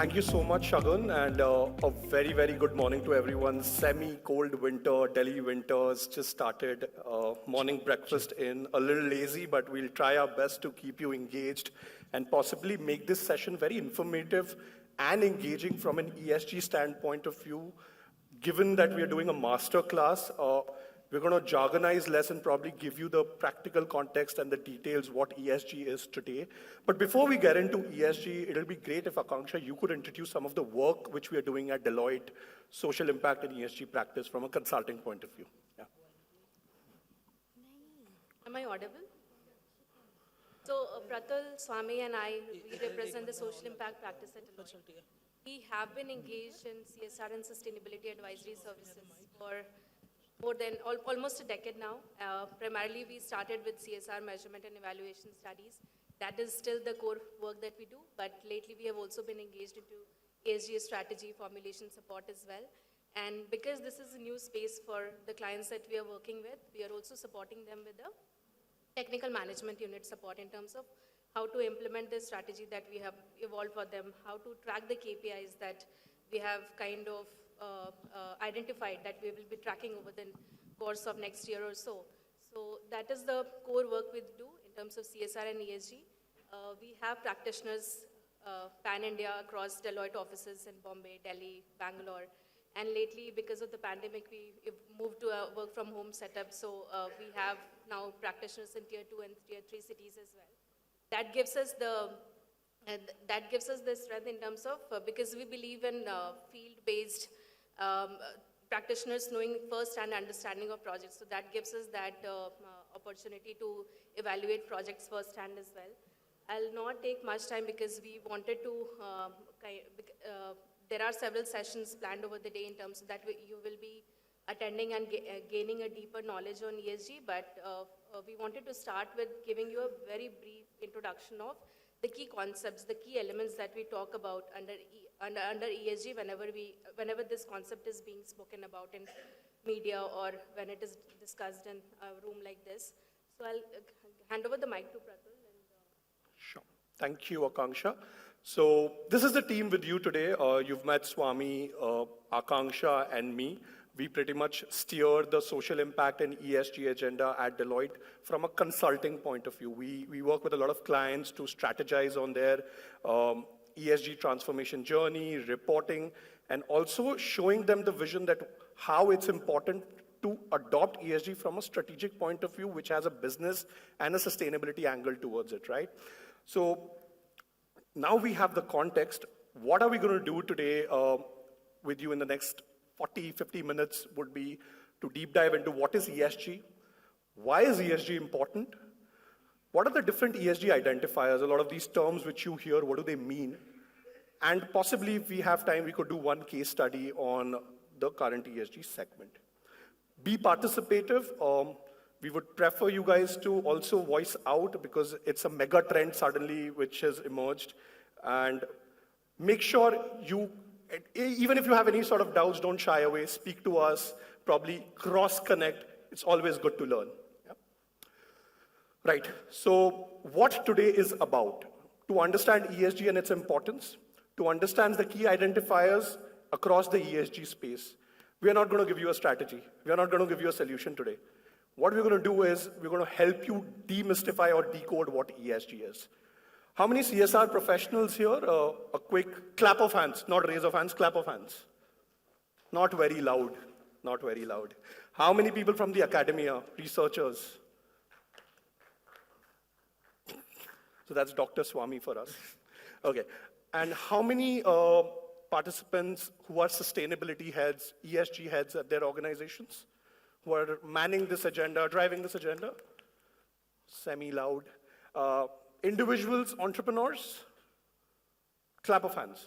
Thank you so much, Shagun, and a very, very good morning to everyone. Semi-cold winter, Delhi winters just started. Morning breakfast in, a little lazy, but we'll try our best to keep you engaged and possibly make this session very informative and engaging from an ESG standpoint of view. Given that we are doing a master class, we're going to jargonize less and probably give you the practical context and the details what ESG is today. But before we get into ESG, it'll be great if Akanksha, you could introduce some of the work which we are doing at Deloitte, social impact and ESG practice from a consulting point of view. Yeah. Am I audible? So Pratul, Swami and I, we represent the social impact practice at Deloitte. We have been engaged in CSR and sustainability advisory services for more than almost a decade now. Primarily, we started with CSR measurement and evaluation studies. That is still the core work that we do, but lately we have also been engaged into ESG strategy formulation support as well. And because this is a new space for the clients that we are working with, we are also supporting them with the technical management unit support in terms of how to implement the strategy that we have evolved for them, how to track the KPIs that we have kind of identified that we will be tracking over the course of next year or so. So that is the core work we do in terms of CSR and ESG. We have practitioners pan-India across Deloitte offices in Bombay, Delhi, Bangalore. And lately, because of the pandemic, we moved to a work from home setup. So we have now practitioners in tier 2 and tier 3 cities as well. That gives us the strength in terms of, because we believe in field-based practitioners knowing first-hand understanding of projects. So that gives us that opportunity to evaluate projects first-hand as well. I'll not take much time because we wanted to, there are several sessions planned over the day in terms of that you will be attending and gaining a deeper knowledge on ESG, but we wanted to start with giving you a very brief introduction of the key concepts, the key elements that we talk about under ESG whenever this concept is being spoken about in media or when it is discussed in a room like this. So I'll hand over the mic to Pratul. Sure. Thank you, Akanksha. So this is the team with you today. You've met Swami, Akanksha, and me. We pretty much steer the social impact and ESG agenda at Deloitte from a consulting point of view. We work with a lot of clients to strategize on their ESG transformation journey, reporting, and also showing them the vision that how it's important to adopt ESG from a strategic point of view, which has a business and a sustainability angle towards it, right? So now we have the context. What are we going to do today with you in the next 40, 50 minutes would be to deep dive into what is ESG, why is ESG important, what are the different ESG identifiers, a lot of these terms which you hear, what do they mean, and possibly if we have time, we could do one case study on the current ESG segment. Be participative. We would prefer you guys to also voice out because it's a mega trend suddenly which has emerged, and make sure you even if you have any sort of doubts, don't shy away, speak to us, probably cross-connect. It's always good to learn. Yeah? Right, so what today is about? To understand ESG and its importance, to understand the key identifiers across the ESG space. We are not going to give you a strategy. We are not going to give you a solution today. What we're going to do is we're going to help you demystify or decode what ESG is. How many CSR professionals here? A quick clap of hands, not raise of hands, clap of hands. Not very loud, not very loud. How many people from the academia, researchers? So that's Dr. Swami for us. Okay, and how many participants who are sustainability heads, ESG heads at their organizations, who are manning this agenda, driving this agenda? Semi-loud. Individuals, entrepreneurs, clap of hands.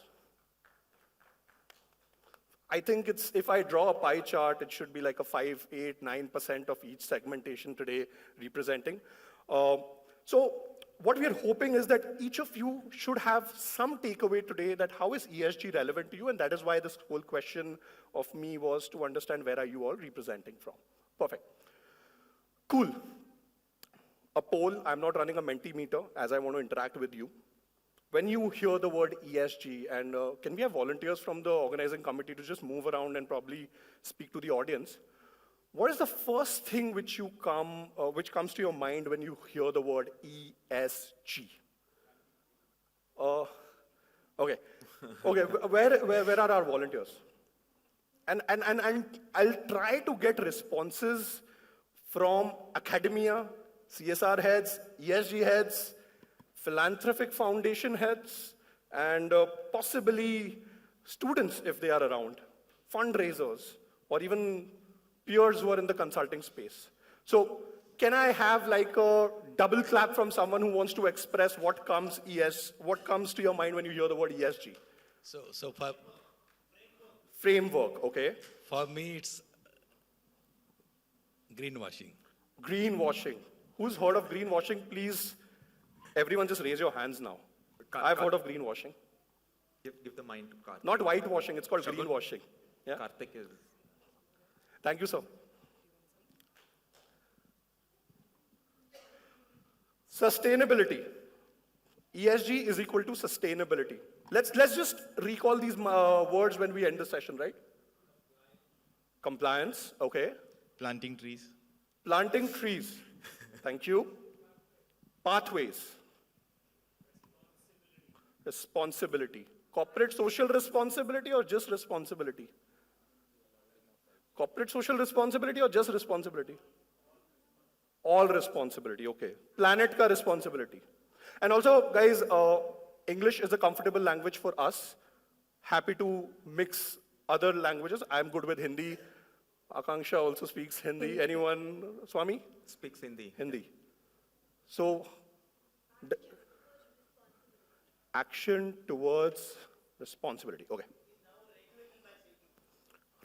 I think it's, if I draw a pie chart, it should be like a 5, 8, 9% of each segmentation today representing. So what we are hoping is that each of you should have some takeaway today that how is ESG relevant to you, and that is why this whole question of me was to understand where are you all representing from. Perfect. Cool. A poll, I'm not running a Mentimeter as I want to interact with you. when you hear the word ESG, and can we have volunteers from the organizing committee to just move around and probably speak to the audience? What is the first thing which comes to your mind when you hear the word ESG? Okay, okay. Where are our volunteers? And I'll try to get responses from academia, CSR heads, ESG heads, philanthropic foundation heads, and possibly students if they are around, fundraisers, or even peers who are in the consulting space. So can I have like a double clap from someone who wants to express what comes to your mind when you hear the word ESG? So for Framework, okay. for me, it's greenwashing. Greenwashing. Who's heard of greenwashing? Please, everyone just raise your hands now. I've heard of greenwashing. Give the mind to Karthik. Not whitewashing, it's called Shagun. greenwashing. Yeah? Karthik is. Thank you, sir. Sustainability. ESG is equal to sustainability. Let's just recall these words when we end the session, right? Compliance, okay. Planting trees. Planting trees, thank you. Pathways. Responsibility. Corporate social responsibility or just responsibility? Corporate social responsibility or just responsibility? All responsibility, okay. Planet ka responsibility. And also, guys, English is a comfortable language for us. Happy to mix other languages. I'm good with Hindi. Akanksha also speaks Hindi. Anyone? Swami? Speaks Hindi. Hindi. So, action towards responsibility. Okay.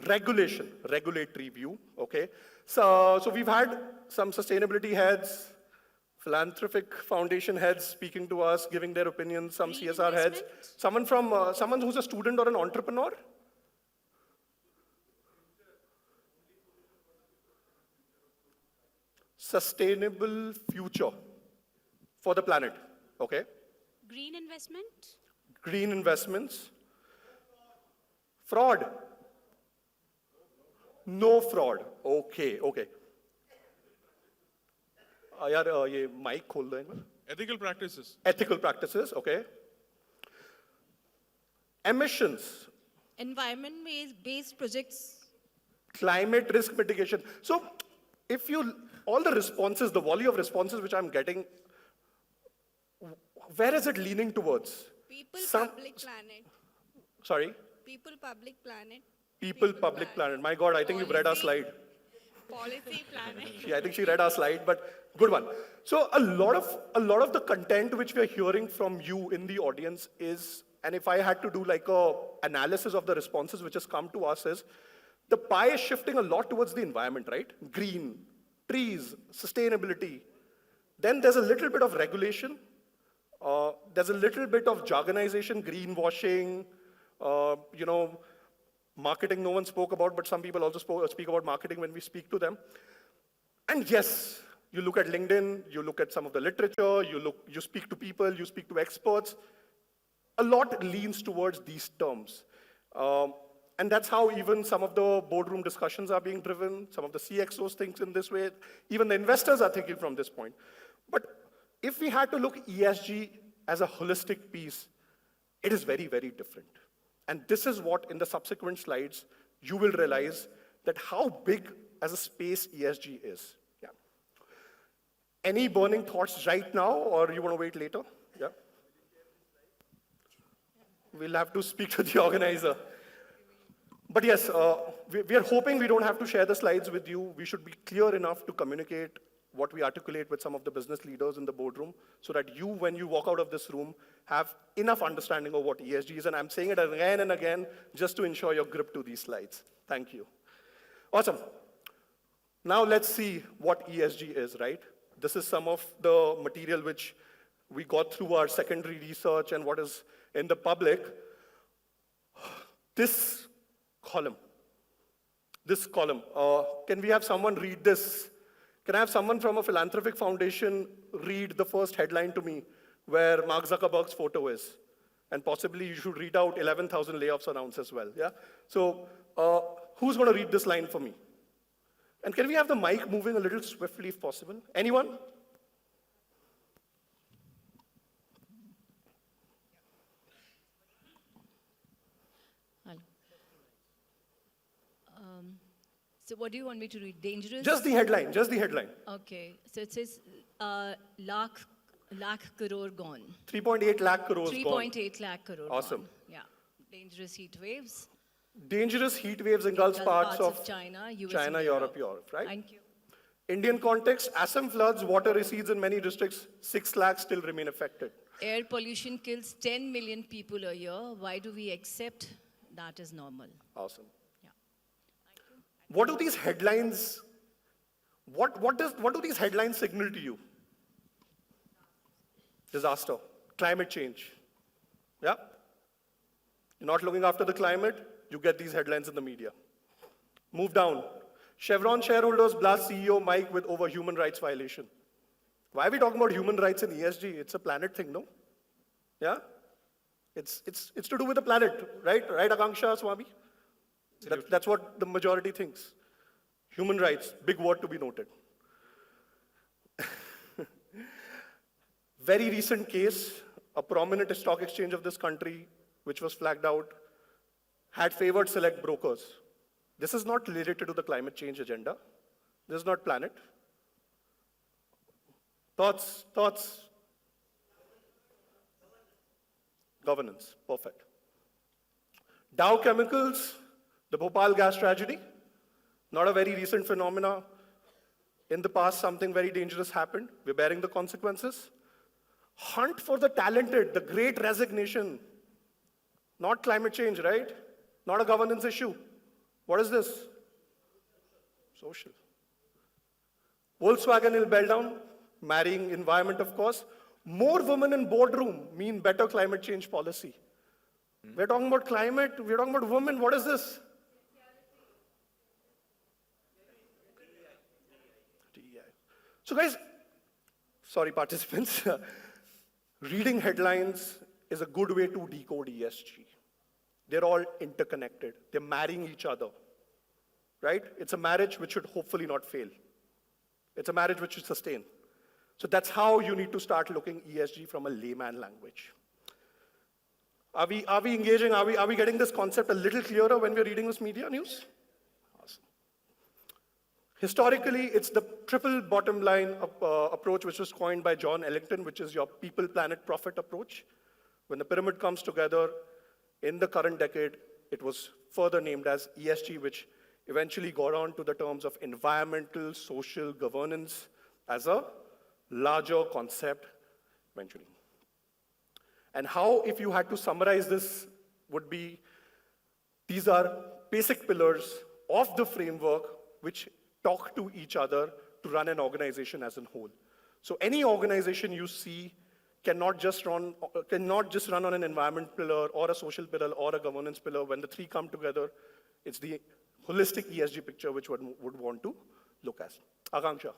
Regulation, regulatory view. Okay. So we've had some sustainability heads, philanthropic foundation heads speaking to us, giving their opinions, some Green CSR heads. investment? Someone who's a student or an entrepreneur? Sustainable future for the planet, okay? Green investment? Green investments. Fraud. No fraud. Okay, okay. यार ये mic खोल दो एक बार. Ethical practices. Ethical practices, okay. Emissions. Environment-based projects. Climate risk mitigation. So, if you, all the responses, the volley of responses which I'm getting, where is it leaning towards? People, Some- public, planet. Sorry? People, public, planet. People, public, planet. My God, I think you've read our slide. Policy, planet. I think she read our slide, but good one. So a lot of the content which we are hearing from you in the audience is, and if I had to do like a analysis of the responses which has come to us is, the pie is shifting a lot towards the environment, right? Green, trees, sustainability. Then there's a little bit of regulation. There's a little bit of jargonization, greenwashing, marketing no one spoke about, but some people also speak about marketing when we speak to them. And yes, you look at LinkedIn, you look at some of the literature, you speak to people, you speak to experts. A lot leans towards these terms. And that's how even some of the boardroom discussions are being driven, some of the CXOs think in this way, even the investors are thinking from this point. But if we had to look ESG as a holistic piece, it is very, very different. And this is what, in the subsequent slides, you will realize that how big as a space ESG is. Yeah. Any burning thoughts right now, or you want to wait later? Yeah. We'll have to speak to the organizer. But yes, we are hoping we don't have to share the slides with you. We should be clear enough to communicate what we articulate with some of the business leaders in the boardroom so that you, when you walk out of this room, have enough understanding of what ESG is. And I'm saying it again and again just to ensure your grip to these slides. Thank you. Awesome. Now let's see what ESG is, right? This is some of the material which we got through our secondary research and what is in the public. This column, can we have someone read this? Can I have someone from a philanthropic foundation read the first headline to me? where Mark Zuckerberg's photo is. And possibly you should read out 11,000 layoffs announced as well, yeah? So who's going to read this line for me? And can we have the mic moving a little swiftly if possible? Anyone? Hello. So what do you want me to read? Dangerous? Just the headline, just the headline. Okay. So it says, lakh crore gone. 3.8 lakh crores gone. 3.8 lakh crore Awesome. gone. Yeah. Dangerous heat waves. Dangerous heat waves engulfs parts of China, US China, and Europe, right? Thank you. Indian context, Assam floods, water recedes in many districts, 6 lakhs still remain affected. Air pollution kills 10 million people a year. Why do we accept that is normal? Awesome. Yeah. What do these headlines, what do these headlines signal to you? Disaster, climate change, yeah? You're not looking after the climate, you get these headlines in the media. Move down. Chevron shareholders blast CEO Mike with over human rights violation. Why are we talking about human rights in ESG? It's a planet thing, no? Yeah? It's to do with the planet, right? Right, Akanksha, Swami? That's what the majority thinks. Human rights, big word to be noted. Very recent case, a prominent stock exchange of this country, which was flagged out, had favored select brokers. This is not related to the climate change agenda. This is not planet. Thoughts? Governance, perfect. Dow Chemicals, the Bhopal gas tragedy, not a very recent phenomena. In the past, something very dangerous happened. We're bearing the consequences. Hunt for the talented, the great resignation. Not climate change, right? Not a governance issue. What is this? Social. Volkswagen will bell down, marrying environment, of course. More women in boardroom mean better climate change policy. We're talking about climate, we're talking about women. What is this? DEI. So guys, sorry participants, reading headlines is a good way to decode ESG. They're all interconnected. They're marrying each other, right? It's a marriage which should hopefully not fail. It's a marriage which should sustain. So that's how you need to start looking ESG from a layman language. Are we engaging? Are we getting this concept a little clearer when we're reading this media news? Awesome. Historically, it's the triple bottom line approach which was coined by John Ellington, which is your people, planet, profit approach. When the pyramid comes together, in the current decade, it was further named as ESG, which eventually got on to the terms of environmental, social governance as a larger concept eventually. And how, if you had to summarize this, would be, these are basic pillars of the framework which talk to each other to run an organization as a whole. So any organization you see cannot just run on an environment pillar or a social pillar or a governance pillar. When the three come together, it's the holistic ESG picture which one would want to look at. Akanksha.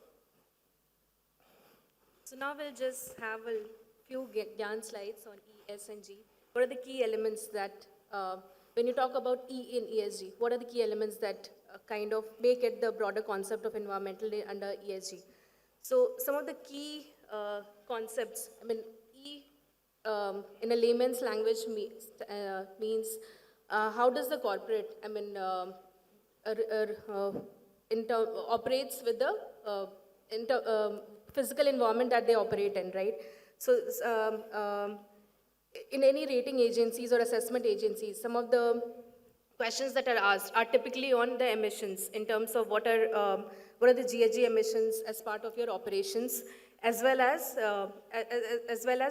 So now we'll just have a few Gyan slides on E, S, and G. What are the key elements that, when you talk about E in ESG, what are the key elements that kind of make it the broader concept of environmental under ESG? So some of the key concepts, I mean, E in a layman's language means how does the corporate, I mean, operates with the physical environment that they operate in, right? So in any rating agencies or assessment agencies, some of the questions that are asked are typically on the emissions in terms of what are the GHG emissions as part of your operations, as well as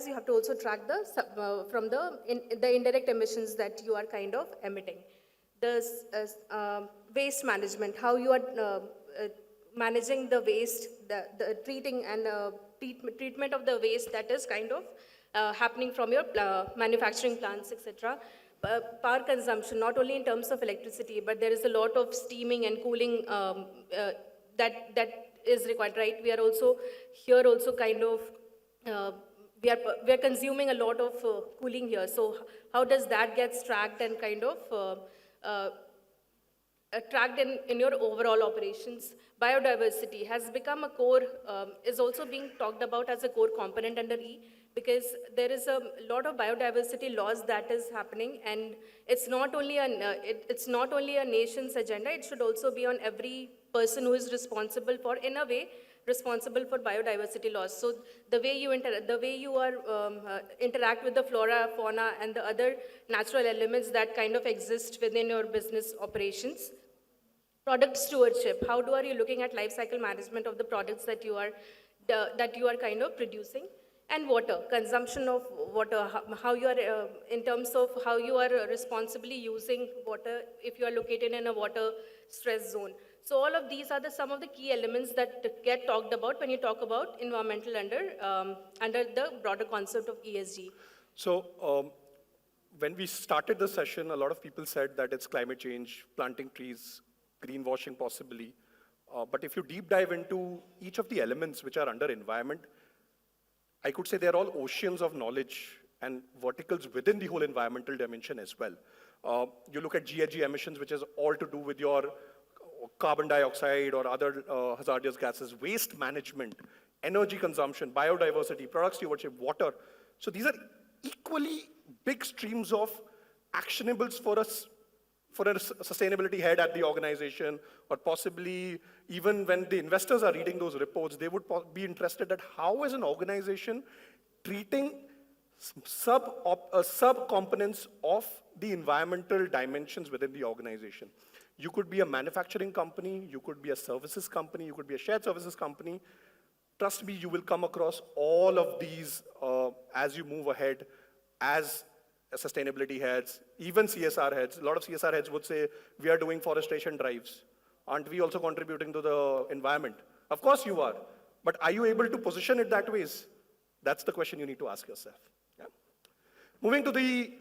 you have to also track the from the indirect emissions that you are kind of emitting. The waste management, how you are managing the waste, the treating and treatment of the waste that is kind of happening from your manufacturing plants, etc. Power consumption, not only in terms of electricity, but there is a lot of steaming and cooling that is required, right? We are also here also kind of we are consuming a lot of cooling here. So how does that get tracked and kind of tracked in your overall operations? Biodiversity has become a core, is also being talked about as a core component under E, because there is a lot of biodiversity laws that is happening, and it's not only it's not only a nation's agenda, it should also be on every person who is responsible for, in a way, responsible for biodiversity laws. So the way you interact with the flora, fauna, and the other natural elements that kind of exist within your business operations. Product stewardship. How are you looking at life cycle management of the products that you are kind of producing? And water, consumption of water, how you are, in terms of how you are responsibly using water if you are located in a water stress zone. So all of these are some of the key elements that get talked about when you talk about environmental under the broader concept of ESG. So when we started the session, a lot of people said that it's climate change, planting trees, greenwashing possibly. But if you deep dive into each of the elements which are under environment, I could say they're all oceans of knowledge and verticals within the whole environmental dimension as well. You look at GHG emissions, which is all to do with your carbon dioxide or other hazardous gases, waste management, energy consumption, biodiversity, product stewardship, water. So these are equally big streams of actionables for us, for a sustainability head at the organization, or possibly even when the investors are reading those reports, they would be interested at how is an organization treating sub-components of the environmental dimensions within the organization. You could be a manufacturing company, you could be a services company, you could be a shared services company. Trust me, you will come across all of these as you move ahead as sustainability heads, even CSR heads. A lot of CSR heads would say, we are doing forestation drives. Aren't we also contributing to the environment? Of course you are. But are you able to position it that ways? That's the question you need to ask yourself. Yeah. Moving to the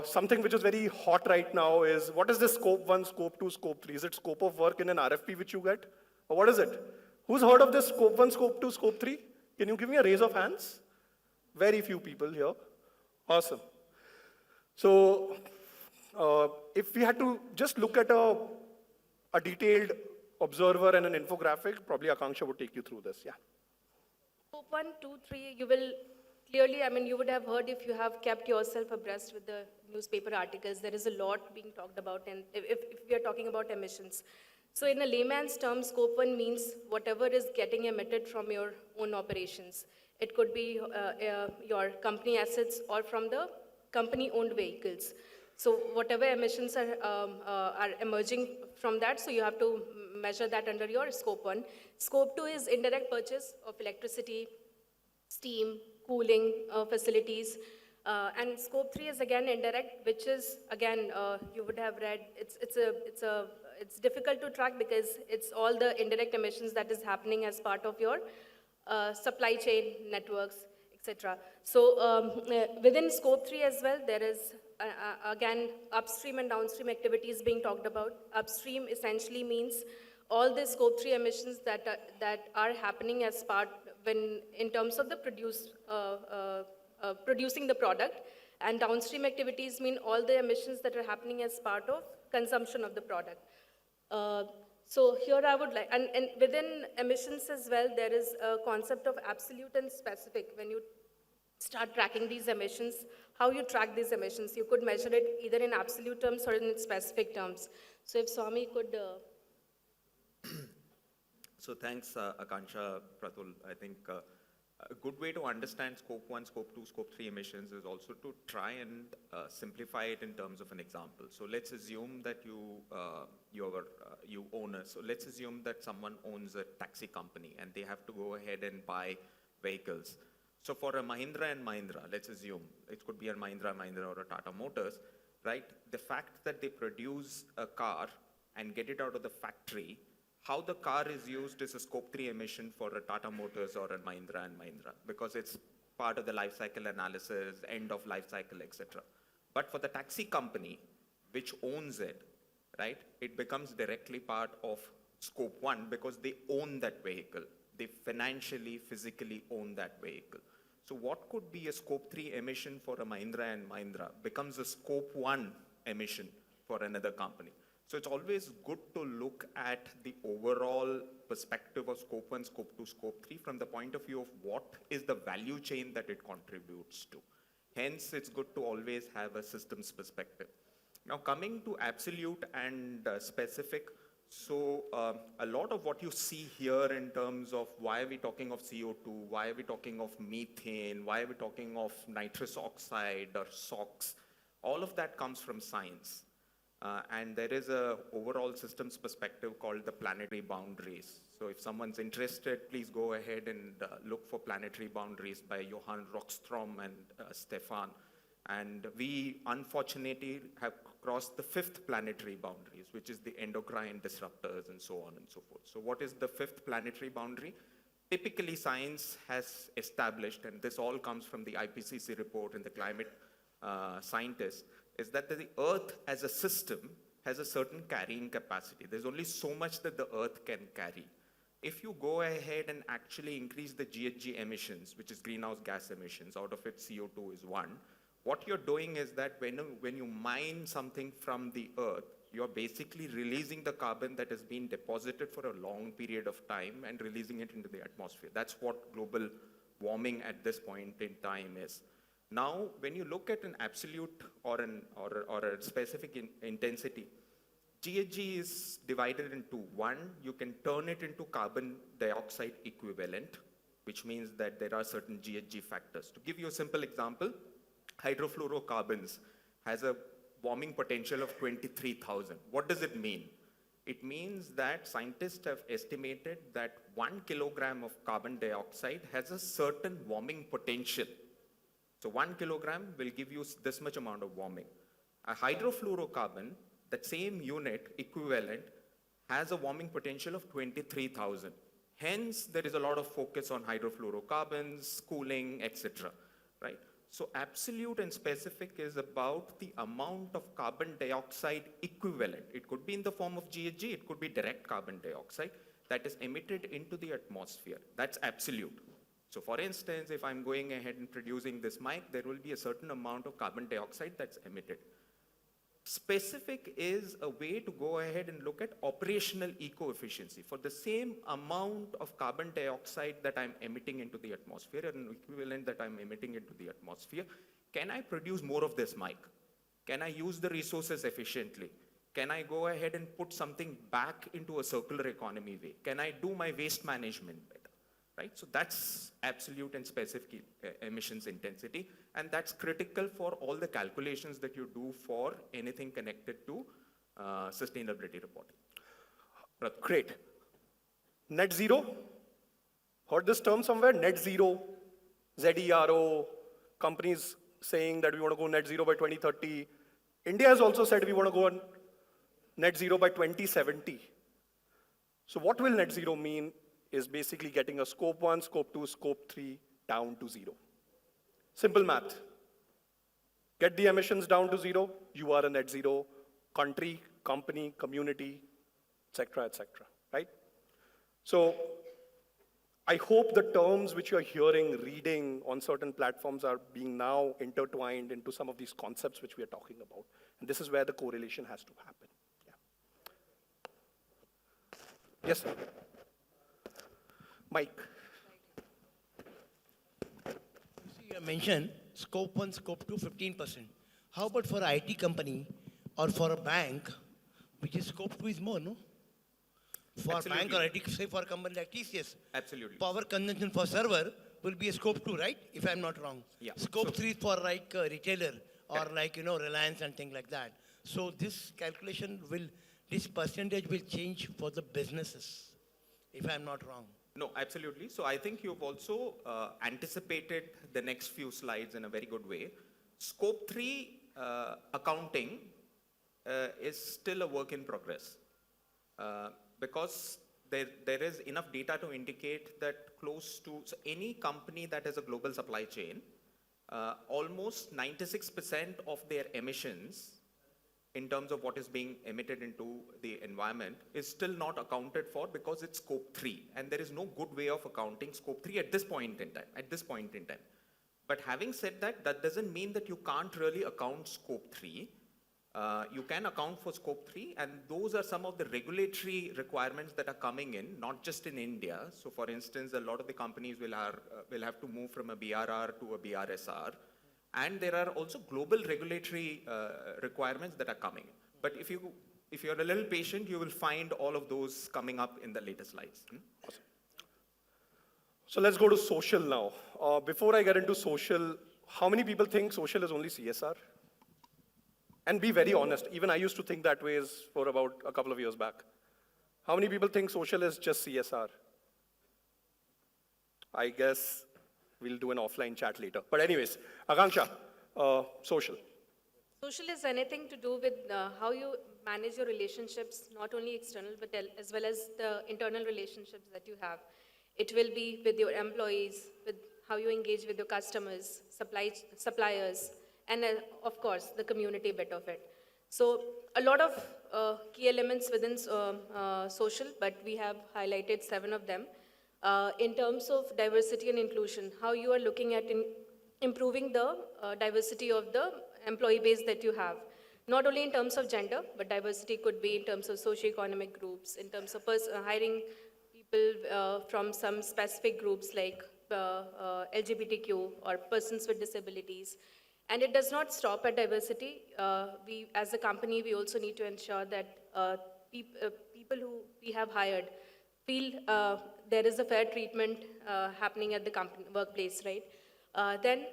something which is very hot right now is, what is this scope 1, scope 2, scope 3? Is it scope of work in an RFP which you get? Or what is it? Who's heard of this scope 1, scope 2, scope 3? Can you give me a raise of hands? Very few people here. Awesome. So if we had to just look at a detailed observer and an infographic, probably Akanksha would take you through this. Yeah. Scope 1, 2, 3, you will clearly, I mean, you would have heard if you have kept yourself abreast with the newspaper articles, there is a lot being talked about, and if we are talking about emissions. So in a layman's term, scope 1 means whatever is getting emitted from your own operations. It could be your company assets or from the company-owned vehicles. So whatever emissions are emerging from that, so you have to measure that under your scope 1. Scope 2 is indirect purchase of electricity, steam, cooling facilities. And scope 3 is again indirect, which is again, you would have read, it's difficult to track because it's all the indirect emissions that is happening as part of your supply chain networks, etc. So within scope 3 as well, there is again upstream and downstream activities being talked about. Upstream essentially means all the scope 3 emissions that are happening as part in terms of the producing the product, and downstream activities mean all the emissions that are happening as part of consumption of the product. So here I would like, and within emissions as well, there is a concept of absolute and specific. When you start tracking these emissions, how you track these emissions, you could measure it either in absolute terms or in specific terms. So if Swami could... So thanks, Akanksha, Pratul. I think a good way to understand scope 1, scope 2, scope 3 emissions is also to try and simplify it in terms of an example. So let's assume that you own a, so let's assume that someone owns a taxi company and they have to go ahead and buy vehicles. So for a Mahindra and Mahindra, let's assume, it could be a Mahindra or a Tata Motors, right? The fact that they produce a car and get it out of the factory, how the car is used is a scope 3 emission for a Tata Motors or a Mahindra and Mahindra, because it's part of the life cycle analysis, end of life cycle, etc. But for the taxi company, which owns it, right, it becomes directly part of scope 1 because they own that vehicle. They financially, physically own that vehicle. So what could be a scope 3 emission for a Mahindra and Mahindra becomes a scope 1 emission for another company. So it's always good to look at the overall perspective of scope 1, scope 2, scope 3 from the point of view of what is the value chain that it contributes to. Hence, it's good to always have a systems perspective. Now, coming to absolute and specific, so a lot of what you see here in terms of why are we talking of CO2, why are we talking of methane, why are we talking of nitrous oxide or SOx, all of that comes from science. And there is a overall systems perspective called the planetary boundaries. So if someone's interested, please go ahead and look for planetary boundaries by Johan Rockstrom and Stefan. And we unfortunately have crossed the 5th planetary boundaries, which is the endocrine disruptors and so on and so forth. So what is the 5th planetary boundary? Typically science has established, and this all comes from the IPCC report and the climate scientists, is that the Earth as a system has a certain carrying capacity. There's only so much that the Earth can carry. If you go ahead and actually increase the GHG emissions, which is greenhouse gas emissions, out of it CO2 is one, what you're doing is that when you mine something from the Earth, you're basically releasing the carbon that has been deposited for a long period of time and releasing it into the atmosphere. That's what global warming at this point in time is. Now, when you look at an absolute or a specific intensity, GHG is divided into one, you can turn it into carbon dioxide equivalent, which means that there are certain GHG factors. To give you a simple example, hydrofluorocarbons has a warming potential of 23,000. What does it mean? It means that scientists have estimated that 1 kilogram of carbon dioxide has a certain warming potential. So 1 kilogram will give you this much amount of warming. A hydrofluorocarbon, that same unit equivalent, has a warming potential of 23,000. Hence, there is a lot of focus on hydrofluorocarbons, cooling, etc. Right? So absolute and specific is about the amount of carbon dioxide equivalent. It could be in the form of GHG, it could be direct carbon dioxide that is emitted into the atmosphere. That's absolute. So for instance, if I'm going ahead and producing this mic, there will be a certain amount of carbon dioxide that's emitted. Specific is a way to go ahead and look at operational eco-efficiency. For the same amount of carbon dioxide that I'm emitting into the atmosphere, and an equivalent that I'm emitting into the atmosphere, can I produce more of this mic? Can I use the resources efficiently? Can I go ahead and put something back into a circular economy way? Can I do my waste management better? Right? So that's absolute and specific emissions intensity, and that's critical for all the calculations that you do for anything connected to sustainability reporting. Great. Net zero? Heard this term somewhere? Net zero, ZERO, companies saying that we want to go net zero by 2030. India has also said we want to go on net zero by 2070. So what will net zero mean is basically getting a scope 1, scope 2, scope 3 down to zero. Simple math. Get the emissions down to zero, you are a net zero country, company, community, etc., right? So I hope the terms which you're hearing, reading on certain platforms are being now intertwined into some of these concepts which we are talking about. And this is where the correlation has to happen. Yeah. Yes, sir. Mike. You mentioned scope 1, scope 2, 15%. How about for an IT company or for a bank, which is scope 2 is more, no? For Absolutely. bank or IT, say for a company like TCS, Absolutely. power consumption for server will be a scope 2, right? If I'm not wrong. Yeah. Scope So- 3 for like a retailer or Correct. like, Reliance and things like that. So this calculation this percentage will change for the businesses, if I'm not wrong. No, absolutely. So I think you've also anticipated the next few slides in a very good way. Scope 3 accounting is still a work in progress because there is enough data to indicate that so any company that has a global supply chain, almost 96% of their emissions in terms of what is being emitted into the environment is still not accounted for because it's scope 3. And there is no good way of accounting scope 3 at this point in time. But having said that, that doesn't mean that you can't really account scope 3. You can account for scope 3, and those are some of the regulatory requirements that are coming in, not just in India. So for instance, a lot of the companies will have to move from a BRR to a BRSR. And there are also global regulatory requirements that are coming. But if you're a little patient, you will find all of those coming up in the later slides. Awesome. So let's go to social now. Before I get into social, how many people think social is only CSR? And be very honest, even I used to think that way for about a couple of years back. How many people think social is just CSR? I guess we'll do an offline chat later. But anyways, Akanksha, social. Social is anything to do with how you manage your relationships, not only external, but as well as the internal relationships that you have. It will be with your employees, with how you engage with your customers, suppliers, and of course, the community bit of it. So a lot of key elements within social, but we have highlighted 7 of them. In terms of diversity and inclusion, how you are looking at improving the diversity of the employee base that you have. Not only in terms of gender, but diversity could be in terms of socioeconomic groups, in terms of hiring people from some specific groups like LGBTQ or persons with disabilities. And it does not stop at diversity. We, as a company, we also need to ensure that people who we have hired feel there is a fair treatment happening at the company, workplace, right? Then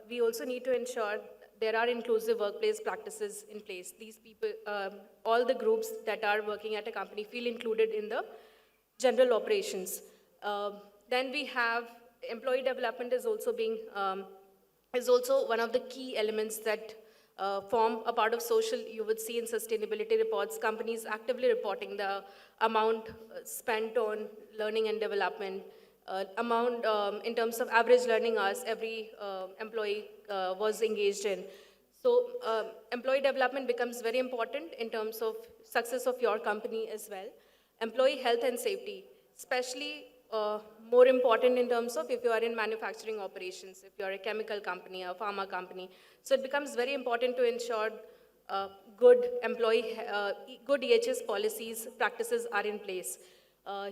we also need to ensure there are inclusive workplace practices in place. These people, all the groups that are working at a company feel included in the general operations. Then we have employee development is also one of the key elements that form a part of social. You would see in sustainability reports, companies actively reporting the amount spent on learning and development, amount in terms of average learning hours every employee was engaged in. So employee development becomes very important in terms of success of your company as well. Employee health and safety, especially more important in terms of if you are in manufacturing operations, if you are a chemical company, a pharma company. So it becomes very important to ensure good EHS policies, practices are in place.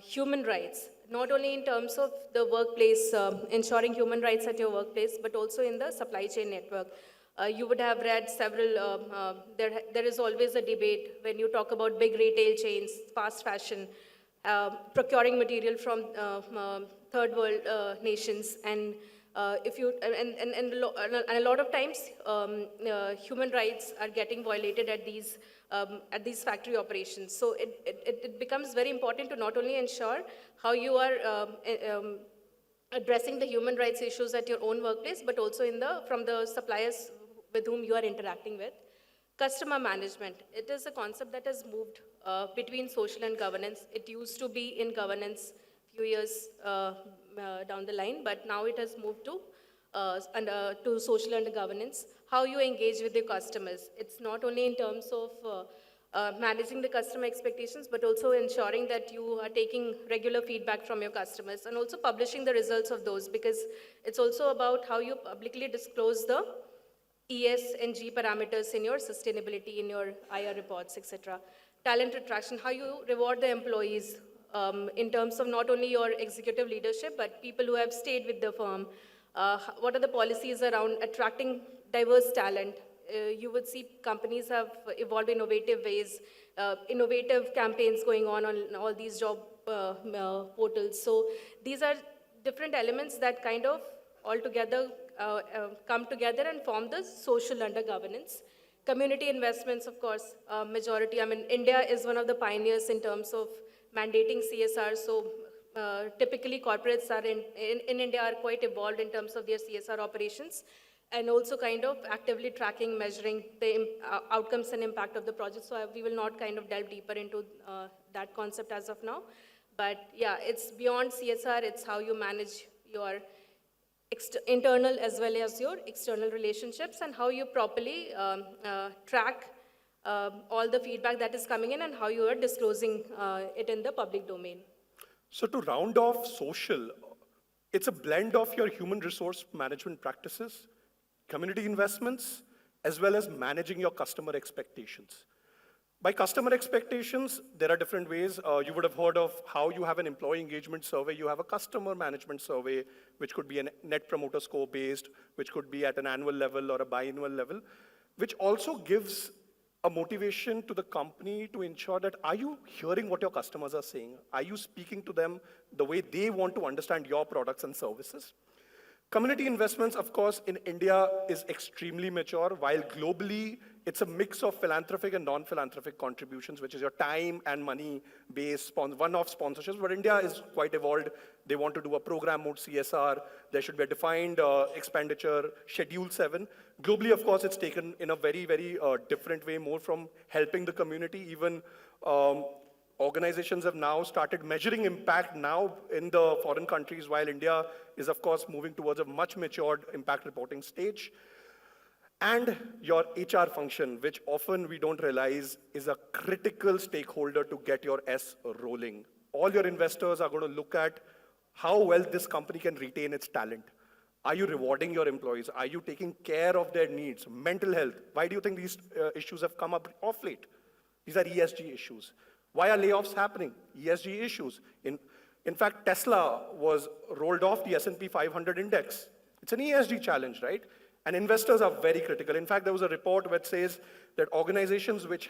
Human rights, not only in terms of the workplace, ensuring human rights at your workplace, but also in the supply chain network. You would have read several, there is always a debate when you talk about big retail chains, fast fashion, procuring material from third world nations, and a lot of times human rights are getting violated at these factory operations. So it becomes very important to not only ensure how you are addressing the human rights issues at your own workplace, but also from the suppliers with whom you are interacting with. Customer management, it is a concept that has moved between social and governance. It used to be in governance a few years down the line, but now it has moved to social and governance. How you engage with your customers. It's not only in terms of managing the customer expectations, but also ensuring that you are taking regular feedback from your customers and also publishing the results of those, because it's also about how you publicly disclose the ES and G parameters in your sustainability, in your IR reports, etc. Talent attraction, how you reward the employees in terms of not only your executive leadership, but people who have stayed with the firm. What are the policies around attracting diverse talent? You would see companies have evolved innovative ways, innovative campaigns going on all these job portals. So these are different elements that kind of altogether come together and form the social under governance. Community investments, of course, majority. I mean, India is one of the pioneers in terms of mandating CSR. So typically corporates are in India are quite evolved in terms of their CSR operations, and also kind of actively tracking, measuring the outcomes and impact of the project. So we will not kind of delve deeper into that concept as of now. But yeah, it's beyond CSR, it's how you manage your internal as well as your external relationships, and how you properly track all the feedback that is coming in, and how you are disclosing it in the public domain. So to round off social, It's a blend of your human resource management practices, community investments, as well as managing your customer expectations. By customer expectations, there are different ways. You would have heard of how you have an employee engagement survey. You have a customer management survey, which could be a net promoter score based, which could be at an annual level or a biannual level, which also gives a motivation to the company to ensure that, are you hearing what your customers are saying? Are you speaking to them the way they want to understand your products and services? Community investments, of course, in India is extremely mature, while globally, it's a mix of philanthropic and non-philanthropic contributions, which is your time and money-based one-off sponsorships. But India is quite evolved. They want to do a program mode CSR. There should be a defined expenditure, Schedule 7. Globally, of course, it's taken in a very, very different way, more from helping the community. Even organizations have now started measuring impact now in the foreign countries, while India is, of course, moving towards a much matured impact reporting stage. And your HR function, which often we don't realize is a critical stakeholder to get your S rolling. All your investors are going to look at how well this company can retain its talent. Are you rewarding your employees? Are you taking care of their needs? Mental health. Why do you think these issues have come up off late? These are ESG issues. Why are layoffs happening? ESG issues. In fact, Tesla was rolled off the S&P 500 index. It's an ESG challenge, right? And investors are very critical. In fact, there was a report which says that organizations which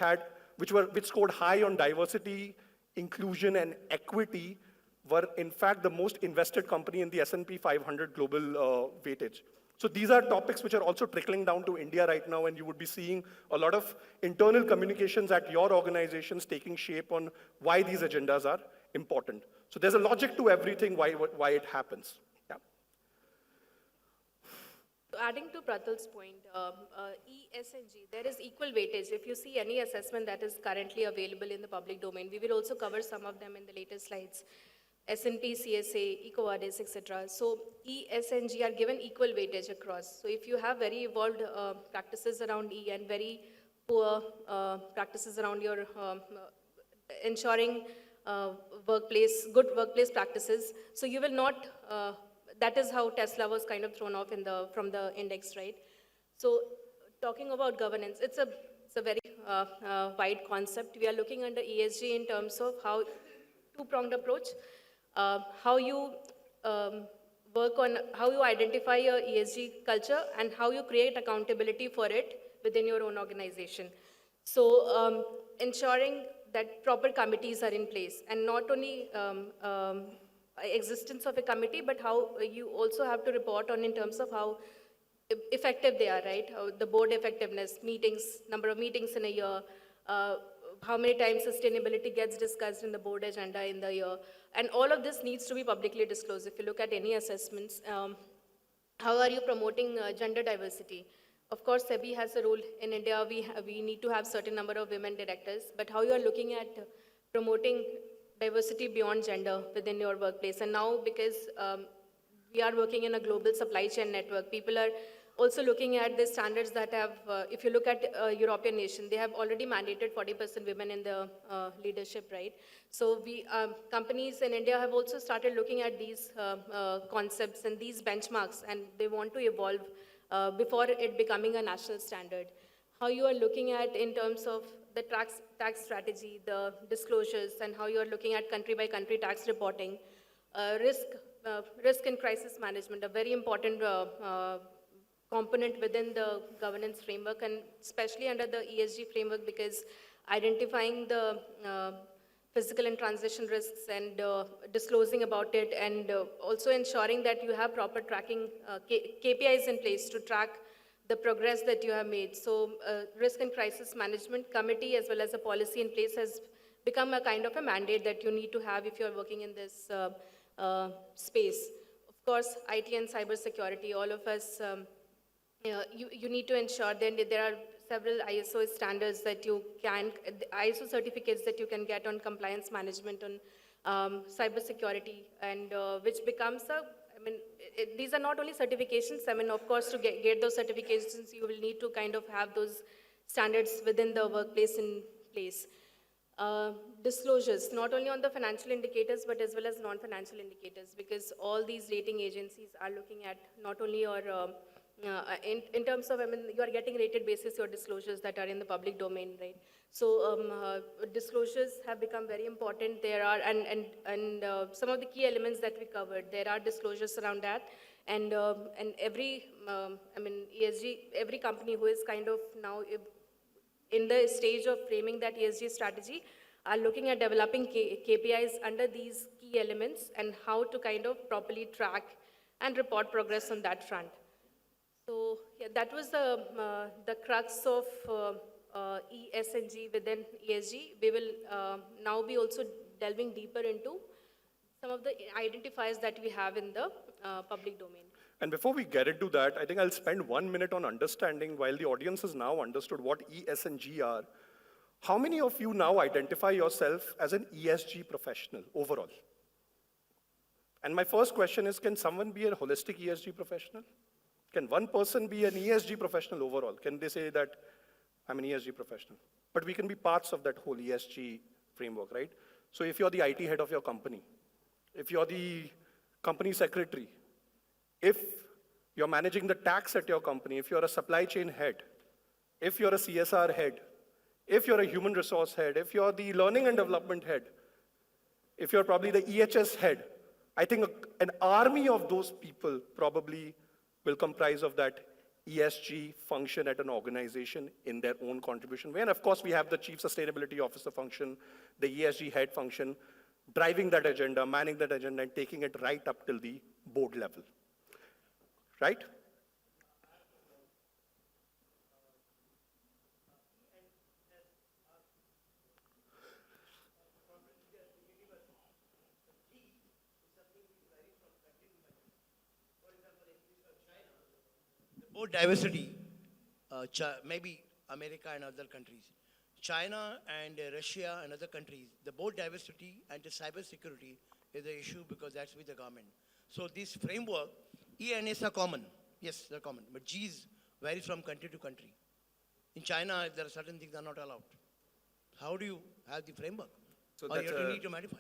scored high on diversity, inclusion, and equity were, in fact, the most invested company in the S&P 500 global weightage. So these are topics which are also trickling down to India right now, and you would be seeing a lot of internal communications at your organizations taking shape on why these agendas are important. So there's a logic to everything, why it happens. Yeah. Adding to Pratul's point, ESG, there is equal weightage. If you see any assessment that is currently available in the public domain, we will also cover some of them in the later slides. S&P, CSA, EcoVadis, etc. So ESG are given equal weightage across. So if you have very evolved practices around E and very poor practices around your ensuring good workplace practices, so you will not, that is how Tesla was kind of thrown off from the index, right? So talking about governance, it's a very wide concept. We are looking under ESG in terms of how two-pronged approach, how you work on, how you identify your ESG culture and how you create accountability for it within your own organization. So ensuring that proper committees are in place, and not only existence of a committee, but how you also have to report on in terms of how effective they are, right? How the board effectiveness, meetings, number of meetings in a year, how many times sustainability gets discussed in the board agenda in the year. And all of this needs to be publicly disclosed. If you look at any assessments, how are you promoting gender diversity? Of course, SEBI has a role. In India, we need to have certain number of women directors, but how you are looking at promoting diversity beyond gender within your workplace. And now, because we are working in a global supply chain network, people are also looking at the standards that have, if you look at European nation, they have already mandated 40% women in the leadership, right? So companies in India have also started looking at these concepts and these benchmarks, and they want to evolve before it becoming a national standard. How you are looking at in terms of the tax strategy, the disclosures, and how you are looking at country by country tax reporting, risk and crisis management, a very important component within the governance framework, and especially under the ESG framework, because identifying the physical and transition risks and disclosing about it, and also ensuring that you have proper tracking KPIs in place to track the progress that you have made. So risk and crisis management committee as well as a policy in place has become a kind of a mandate that you need to have if you're working in this space. Of course, IT and cyber security, all of us, you need to ensure that there are several ISO standards that you can, ISO certificates that you can get on compliance management on cyber security, and which becomes these are not only certifications. Of course, to get those certifications, you will need to kind of have those standards within the workplace in place. Disclosures, not only on the financial indicators, but as well as non-financial indicators, because all these rating agencies are looking at not only your, in terms of, I mean, you are getting rated basis your disclosures that are in the public domain, right? So disclosures have become very important. There are, and some of the key elements that we covered, there are disclosures around that. And every, I mean, ESG, every company who is kind of now in the stage of framing that ESG strategy are looking at developing KPIs under these key elements and how to kind of properly track and report progress on that front. So yeah, that was the crux of ESG within ESG. We will now be also delving deeper into some of the identifiers that we have in the public domain. And before we get into that, I think I'll spend 1 minute on understanding, while the audience has now understood what E, S, and G are, how many of you now identify yourself as an ESG professional overall? And my first question is, can someone be a holistic ESG professional? Can one person be an ESG professional overall? Can they say that I'm an ESG professional? But we can be parts of that whole ESG framework, right? So if you're the IT head of your company, if you're the company secretary, if you're managing the tax at your company, if you're a supply chain head, if you're a CSR head, if you're a human resource head, if you're the learning and development head, if you're probably the EHS head, I think an army of those people probably will comprise of that ESG function at an organization in their own contribution way. And of course, we have the Chief Sustainability Officer function, the ESG head function, driving that agenda, manning that agenda, and taking it right up till the board level. Right? Board diversity, maybe America and other countries. China and Russia and other countries, the board diversity and the cyber security is the issue because that's with the government. So this framework, E and S are common. Yes, they're common. But G's vary from country to country. In China, there are certain things that are not allowed. How do you have the framework? So or that's you need to modify?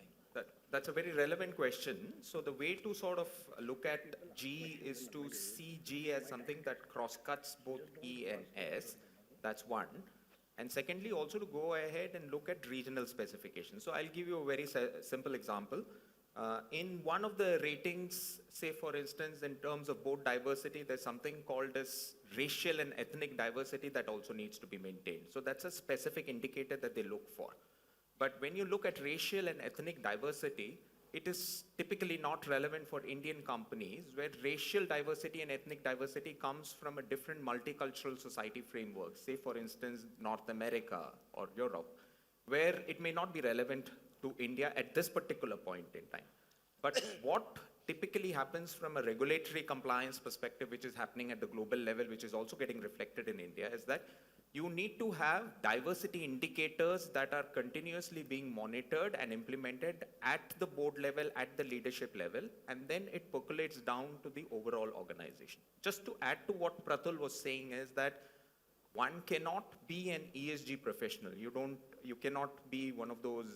That's a very relevant question. So the way to sort of look at G is to see G as something that cross-cuts both E and S. That's one. And secondly, also to go ahead and look at regional specifications. So I'll give you a very simple example. In one of the ratings, say for instance, in terms of board diversity, there's something called as racial and ethnic diversity that also needs to be maintained. So that's a specific indicator that they look for. But when you look at racial and ethnic diversity, it is typically not relevant for Indian companies where racial diversity and ethnic diversity comes from a different multicultural society framework, say for instance, North America or Europe, where it may not be relevant to India at this particular point in time. But what typically happens from a regulatory compliance perspective, which is happening at the global level, which is also getting reflected in India, is that you need to have diversity indicators that are continuously being monitored and implemented at the board level, at the leadership level, and then it percolates down to the overall organization. Just to add to what Pratul was saying is that one cannot be an ESG professional. You cannot be one of those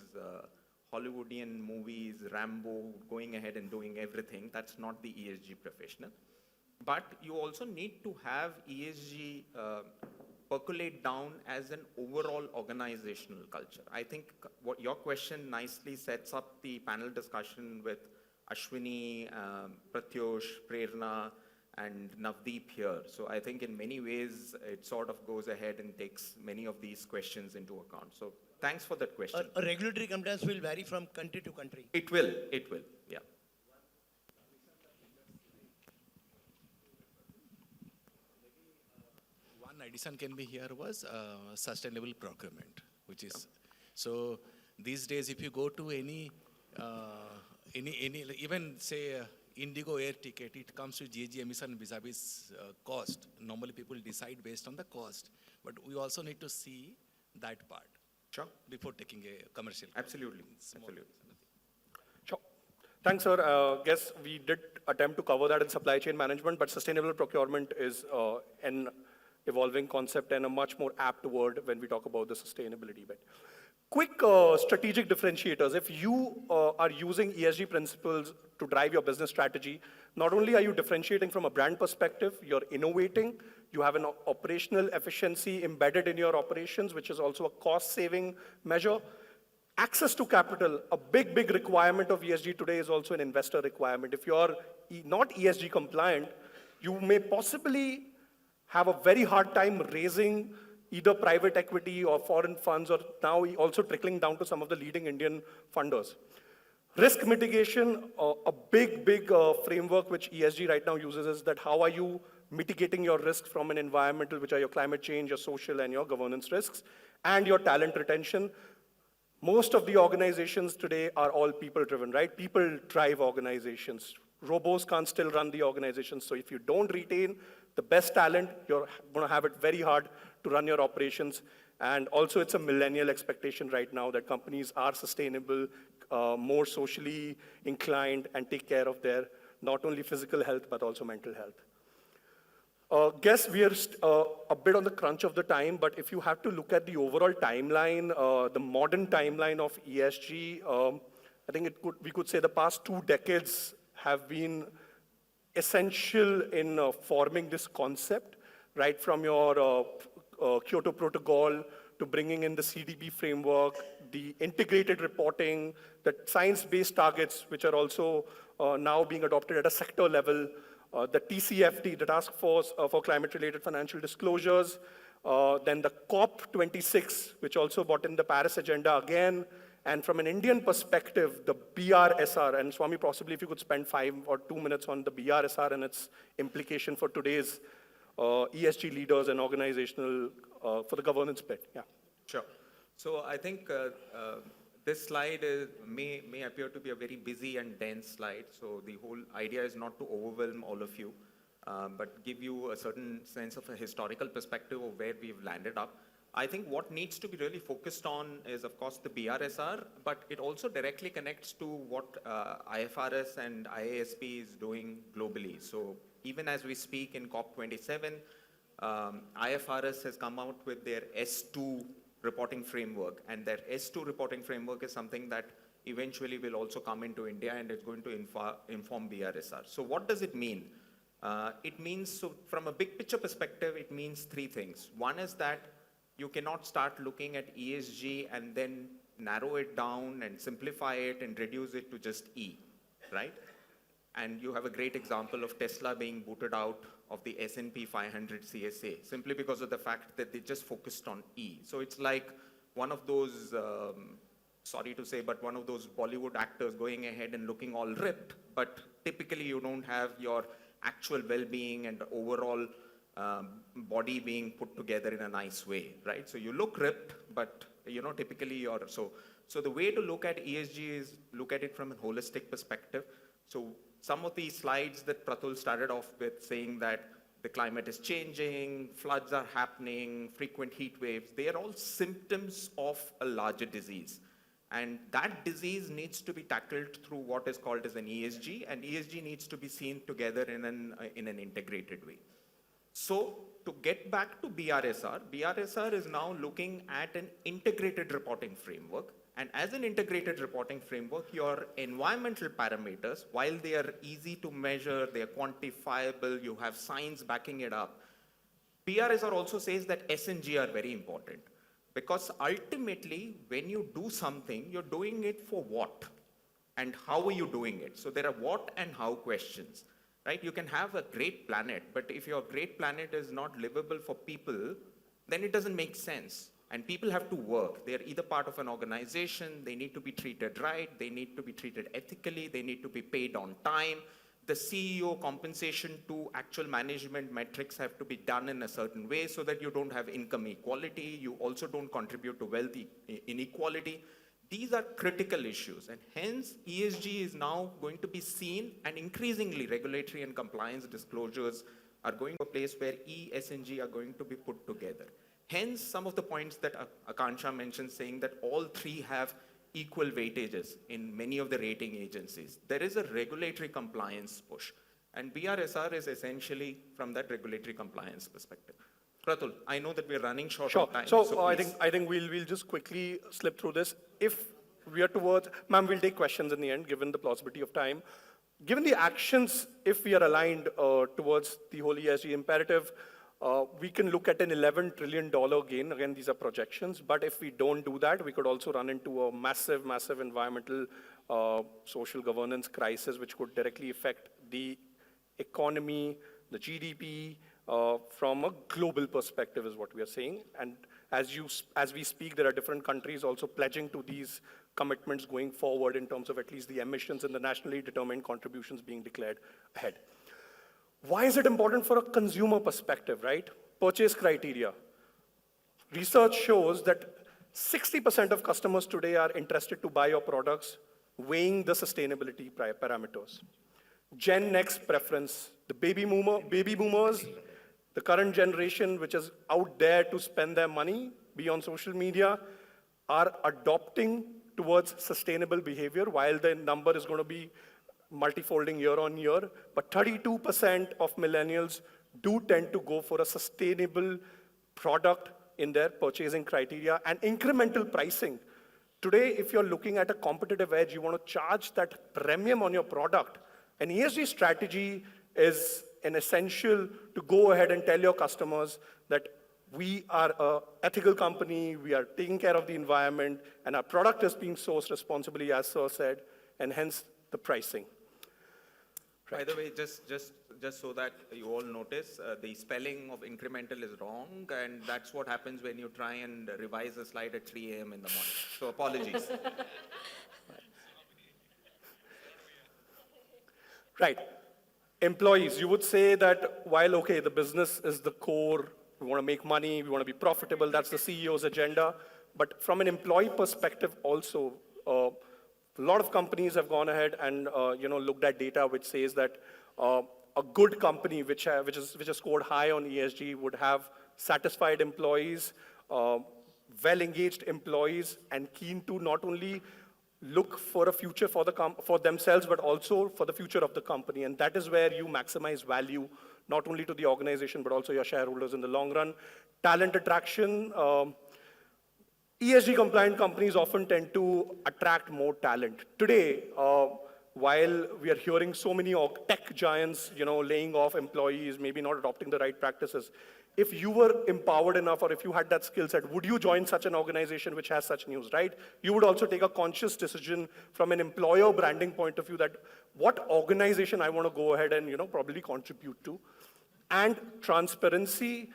Hollywoodian movies, Rambo, going ahead and doing everything. That's not the ESG professional. But you also need to have ESG percolate down as an overall organizational culture. I think what your question nicely sets up the panel discussion with Ashwini, Pratyush, Prerna, and Navdeep here. So I think in many ways, it sort of goes ahead and takes many of these questions into account. So thanks for that question. A regulatory compliance will vary from country to country. It will, yeah. One addition can be here was sustainable procurement, which is, so these days if you go to any even say Indigo air ticket, it comes with GHG emission vis-a-vis cost. Normally people decide based on the cost, but we also need to see that part. Sure. Before taking a commercial. Absolutely, absolutely. Sure. Thanks, sir. Guess we did attempt to cover that in supply chain management, but sustainable procurement is an evolving concept and a much more apt word when we talk about the sustainability bit. Quick strategic differentiators. If you are using ESG principles to drive your business strategy, not only are you differentiating from a brand perspective, you're innovating, you have an operational efficiency embedded in your operations, which is also a cost-saving measure. Access to capital, a big, big requirement of ESG today is also an investor requirement. If you're not ESG compliant, you may possibly have a very hard time raising either private equity or foreign funds, or now also trickling down to some of the leading Indian funders. Risk mitigation, a big, big framework which ESG right now uses is that how are you mitigating your risk from an environmental, which are your climate change, your social, and your governance risks, and your talent retention. Most of the organizations today are all people-driven, right? People drive organizations. Robos can't still run the organizations. So if you don't retain the best talent, you're going to have it very hard to run your operations. And also, it's a millennial expectation right now that companies are sustainable, more socially inclined, and take care of their not only physical health, but also mental health. Guess we are a bit on the crunch of the time, but if you have to look at the overall timeline, the modern timeline of ESG, I think we could say the past 2 decades have been essential in forming this concept, right from your Kyoto Protocol to bringing in the CDP framework, the integrated reporting, the science-based targets, which are also now being adopted at a sector level, the TCFD, the Task Force for Climate-Related Financial Disclosures, then the COP26, which also brought in the Paris Agenda again, and from an Indian perspective, the BRSR, and Swami, possibly if you could spend 5 or 2 minutes on the BRSR and its implication for today's ESG leaders and organizational, for the governance bit, yeah. Sure. So I think this slide may appear to be a very busy and dense slide. So the whole idea is not to overwhelm all of you, but give you a certain sense of a historical perspective of where we've landed up. I think what needs to be really focused on is, of course, the BRSR, but it also directly connects to what IFRS and IASB is doing globally. So even as we speak in COP27, IFRS has come out with their S2 reporting framework, and their S2 reporting framework is something that eventually will also come into India, and it's going to inform BRSR. So what does it mean? It means, so from a big picture perspective, it means 3 things. One is that you cannot start looking at ESG and then narrow it down and simplify it and reduce it to just E, right? And you have a great example of Tesla being booted out of the S&P 500 CSA simply because of the fact that they just focused on E. So it's like one of those, sorry to say, but one of those Bollywood actors going ahead and looking all ripped, but typically you don't have your actual well-being and overall body being put together in a nice way, right? So you look ripped, but typically you're, so the way to look at ESG is look at it from a holistic perspective. So some of these slides that Pratul started off with saying that the climate is changing, floods are happening, frequent heat waves, they are all symptoms of a larger disease. And that disease needs to be tackled through what is called as an ESG, and ESG needs to be seen together in an integrated way. So to get back to BRSR, BRSR is now looking at an integrated reporting framework. And as an integrated reporting framework, your environmental parameters, while they are easy to measure, they are quantifiable, you have science backing it up, BRSR also says that S&G are very important. Because ultimately, when you do something, you're doing it for what? And how are you doing it? So there are what and how questions. Right? You can have a great planet, but if your great planet is not livable for people, then it doesn't make sense. And people have to work. They're either part of an organization, they need to be treated right, they need to be treated ethically, they need to be paid on time. The CEO compensation to actual management metrics have to be done in a certain way so that you don't have income equality, you also don't contribute to wealth inequality. These are critical issues, and hence ESG is now going to be seen, and increasingly regulatory and compliance disclosures are going to a place where E, S, and G are going to be put together. Hence, some of the points that Akanksha mentioned, saying that all 3 have equal weightages in many of the rating agencies. There is a regulatory compliance push, and BRSR is essentially from that regulatory compliance perspective. Pratul, I know that we're running short Sure. on time. So Please. I think we'll just quickly slip through this. If we are towards, ma'am, we'll take questions in the end, given the plausibility of time. Given the actions, if we are aligned towards the whole ESG imperative, we can look at an $11 trillion gain. Again, these are projections. But if we don't do that, we could also run into a massive, massive environmental, social governance crisis, which could directly affect the economy, the GDP, from a global perspective is what we are saying. And as we speak, there are different countries also pledging to these commitments going forward in terms of at least the emissions and the nationally determined contributions being declared ahead. Why is it important for a consumer perspective, right? Purchase criteria. Research shows that 60% of customers today are interested to buy your products, weighing the sustainability parameters. Gen Next preference, the baby boomers, the current generation which is out there to spend their money, be on social media, are adopting towards sustainable behavior, while the number is going to be multifolding year on year. But 32% of millennials do tend to go for a sustainable product in their purchasing criteria and incremental pricing. Today, if you're looking at a competitive edge, you want to charge that premium on your product. An ESG strategy is an essential to go ahead and tell your customers that we are an ethical company, we are taking care of the environment, and our product is being sourced responsibly, as Sir said, and hence the pricing. By the way, just so that you all notice, the spelling of incremental is wrong, and that's what happens when you try and revise a slide at 3 a.m. in the morning. So apologies. Right. Employees, you would say that while, okay, the business is the core, we want to make money, we want to be profitable, that's the CEO's agenda. But from an employee perspective also, a lot of companies have gone ahead and looked at data which says that a good company which is scored high on ESG would have satisfied employees, well-engaged employees, and keen to not only look for a future for themselves, but also for the future of the company. And that is where you maximize value, not only to the organization, but also your shareholders in the long run. Talent attraction. ESG compliant companies often tend to attract more talent. Today, while we are hearing so many tech giants, laying off employees, maybe not adopting the right practices, if you were empowered enough or if you had that skill set, would you join such an organization which has such news, right? You would also take a conscious decision from an employer branding point of view that what organization I want to go ahead and, probably contribute to. And transparency,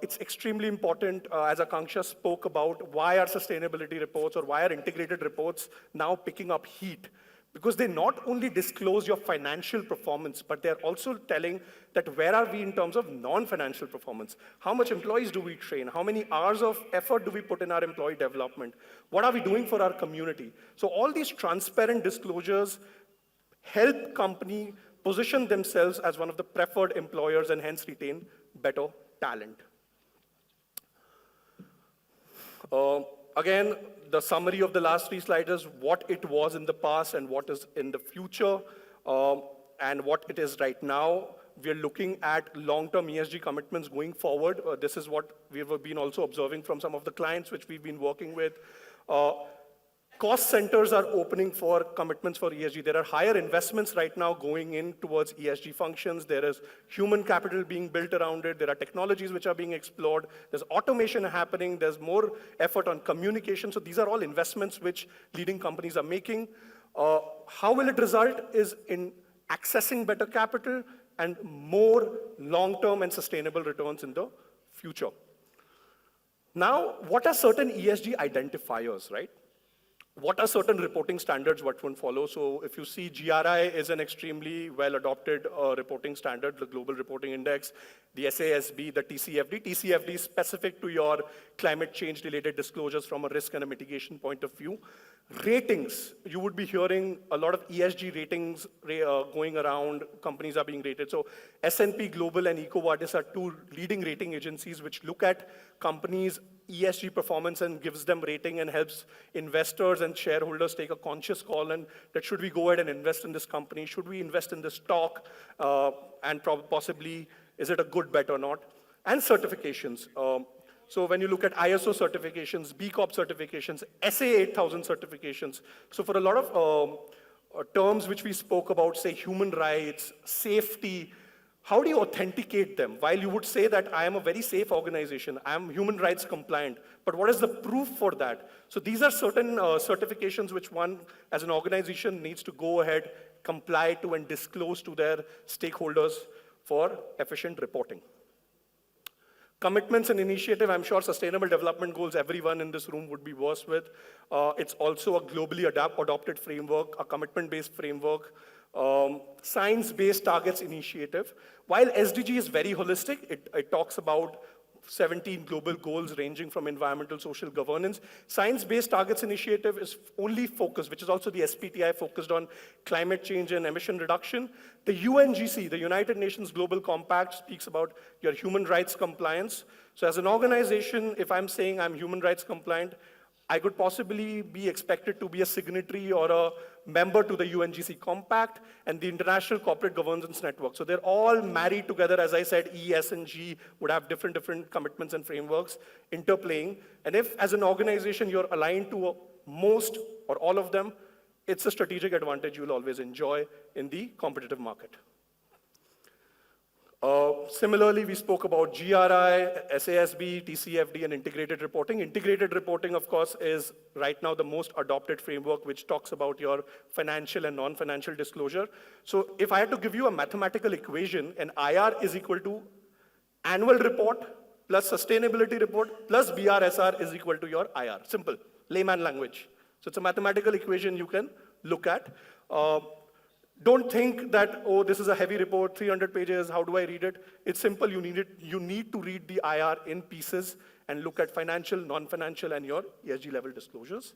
it's extremely important, as Akanksha spoke about, why are sustainability reports or why are integrated reports now picking up heat? Because they not only disclose your financial performance, but they're also telling that where are we in terms of non-financial performance? How much employees do we train? How many hours of effort do we put in our employee development? What are we doing for our community? So all these transparent disclosures help company position themselves as one of the preferred employers and hence retain better talent. Again, the summary of the last 3 slides is what it was in the past and what is in the future, and what it is right now. We are looking at long-term ESG commitments going forward. This is what we've been also observing from some of the clients which we've been working with. Cost centers are opening for commitments for ESG. There are higher investments right now going in towards ESG functions. There is human capital being built around it. There are technologies which are being explored. There's automation happening. There's more effort on communication. So these are all investments which leading companies are making. How will it result is in accessing better capital and more long-term and sustainable returns in the future. Now, what are certain ESG identifiers, right? What are certain reporting standards what one follow? So if you see GRI is an extremely well-adopted reporting standard, the Global Reporting Index, the SASB, the TCFD. TCFD is specific to your climate change-related disclosures from a risk and a mitigation point of view. Ratings, you would be hearing a lot of ESG ratings going around, companies are being rated. So S&P Global and EcoVadis are 2 leading rating agencies which look at companies' ESG performance and gives them rating and helps investors and shareholders take a conscious call and that should we go ahead and invest in this company, should we invest in this stock, and possibly is it a good bet or not. And certifications. So when you look at ISO certifications, B Corp certifications, SA 8000 certifications. So for a lot of terms which we spoke about, say human rights, safety, how do you authenticate them? While you would say that I am a very safe organization, I am human rights compliant, but what is the proof for that? So these are certain certifications which one as an organization needs to go ahead, comply to and disclose to their stakeholders for efficient reporting. Commitments and initiative, I'm sure sustainable development goals everyone in this room would be versed with. It's also a globally adopted framework, a commitment-based framework, science-based targets initiative. While SDG is very holistic, it talks about 17 global goals ranging from environmental, social governance. Science-based targets initiative is only focused, which is also the SPTI, focused on climate change and emission reduction. The UNGC, the United Nations Global Compact, speaks about your human rights compliance. So as an organization, if I'm saying I'm human rights compliant, I could possibly be expected to be a signatory or a member to the UNGC Compact and the International Corporate Governance Network. So they're all married together. As I said, E, S, and G would have different commitments and frameworks interplaying. And if, as an organization, you're aligned to most or all of them, it's a strategic advantage you'll always enjoy in the competitive market. Similarly, we spoke about GRI, SASB, TCFD, and integrated reporting. Integrated reporting, of course, is right now the most adopted framework which talks about your financial and non-financial disclosure. So if I had to give you a mathematical equation, an IR is equal to annual report plus sustainability report plus BRSR is equal to your IR. Simple, layman language. So it's a mathematical equation you can look at. Don't think that, oh, this is a heavy report, 300 pages, how do I read it? It's simple, you need to read the IR in pieces and look at financial, non-financial, and your ESG level disclosures.